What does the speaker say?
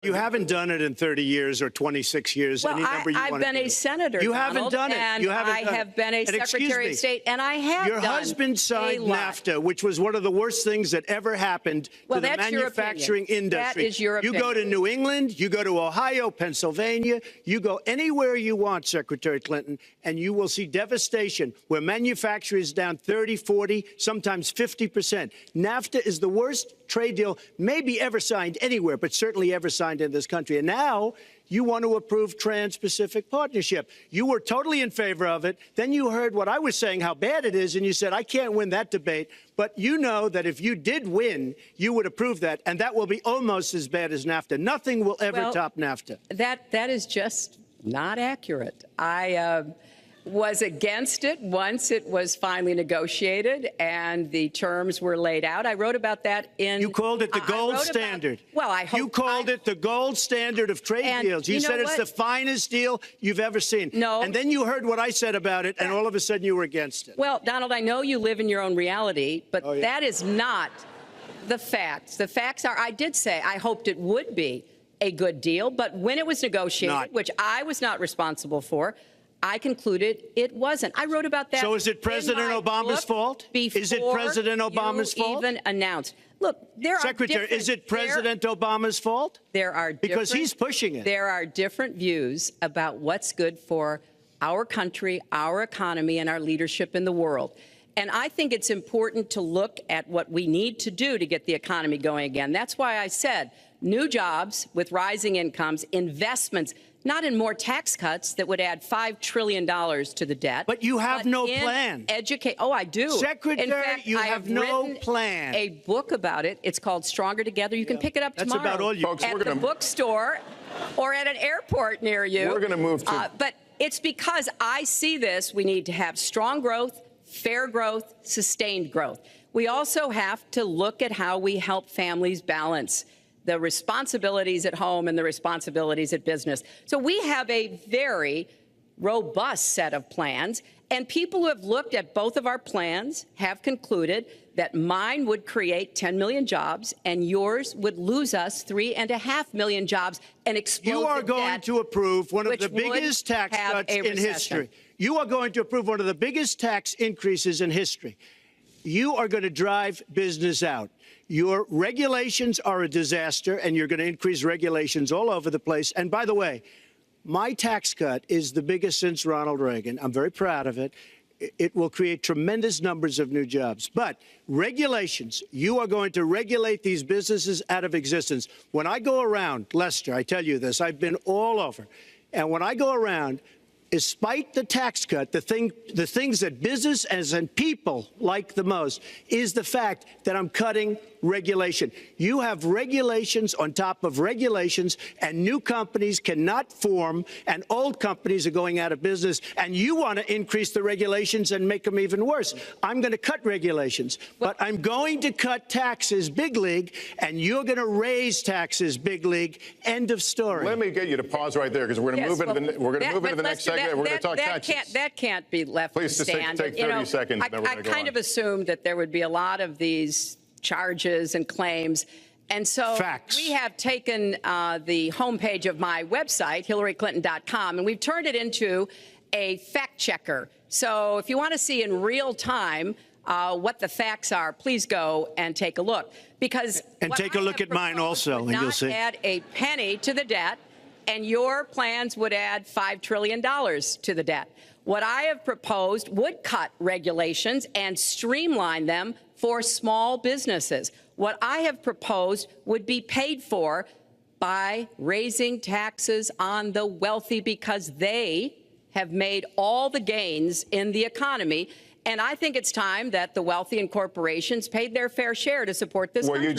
You haven't done it in 30 years or 26 years. Well, any number you I've been a senator. You Donald, haven't done it. And you haven't I done have it. been a and Secretary of State, and I have Your done husband signed a lot. NAFTA, which was one of the worst things that ever happened to the manufacturing industry. That is your opinion. You go to New England, you go to Ohio, Pennsylvania, you go anywhere you want, Secretary Clinton, and you will see devastation where manufacturing is down 30, 40, sometimes 50%. NAFTA is the worst trade deal maybe ever signed anywhere, but certainly ever signed in this country. And now you want to approve Trans-Pacific Partnership. You were totally in favor of it. Then you heard what I was saying, how bad it is, and you said, I can't win that debate. But you know that if you did win, you would approve that, and that will be almost as bad as NAFTA. Nothing will ever top NAFTA. That is just not accurate. I was against it once it was finally negotiated and the terms were laid out. I wrote about that in... You called it the gold standard. Well, I hope... You called it the gold standard of trade deals. You said it's the finest deal you've ever seen. No. And then you heard what I said about it, and all of a sudden you were against it. Well, Donald, I know you live in your own reality, but that is not the facts. The facts are, I did say I hoped it would be a good deal, but when it was negotiated, which I was not responsible for, I concluded it wasn't. I wrote about that. So is it President Obama's fault? Is it President Obama's fault? Even announced. Look, there Secretary, is it President Obama's fault? There are because he's pushing it. There are different views about what's good for our country, our economy, and our leadership in the world. And I think it's important to look at what we need to do to get the economy going again. That's why I said new jobs with rising incomes, investments, not in more tax cuts that would add $5 trillion to the debt. But you have no plan. Oh, I do. Secretary, in fact, you have no plan. A book about it. It's called Stronger Together. You can pick it up tomorrow. That's about all you folks, at the bookstore or at an airport near you. We're going to move to... but it's because I see this. We need to have strong growth, fair growth, sustained growth. We also have to look at how we help families balance the responsibilities at home and the responsibilities at business. So we have a very robust set of plans, and people who have looked at both of our plans have concluded that mine would create 10 million jobs and yours would lose us 3.5 million jobs and explode You are going to approve one of the biggest tax cuts in history. You are going to approve one of the biggest tax increases in history. You are going to drive business out. Your regulations are a disaster, and you're going to increase regulations all over the place. And by the way, my tax cut is the biggest since Ronald Reagan. I'm very proud of it. It will create tremendous numbers of new jobs. But regulations, you are going to regulate these businesses out of existence. When I go around, Lester, I tell you this, I've been all over. And when I go around, despite the tax cut, the things that business and people like the most is the fact that I'm cutting regulation. You have regulations on top of regulations, and new companies cannot form, and old companies are going out of business, and you want to increase the regulations and make them even worse. I'm going to cut regulations, but I'm going to cut taxes big league, and you're going to raise taxes big league. End of story. Let me get you to pause right there, because we're going to move into the next segment. We're going to talk taxes. That can't be left to stand. Please, take 30 seconds. I kind of assumed that there would be a lot of these charges and claims. And so we have taken the homepage of my website, HillaryClinton.com, and we've turned it into a fact checker. So if you want to see in real time what the facts are, please go and take a look. Because take a look at mine also, and you'll see. Add a penny to the debt, and your plans would add $5 trillion to the debt. What I have proposed would cut regulations and streamline them for small businesses. What I have proposed would be paid for by raising taxes on the wealthy, because they have made all the gains in the economy. And I think it's time that the wealthy and corporations paid their fair share to support this country.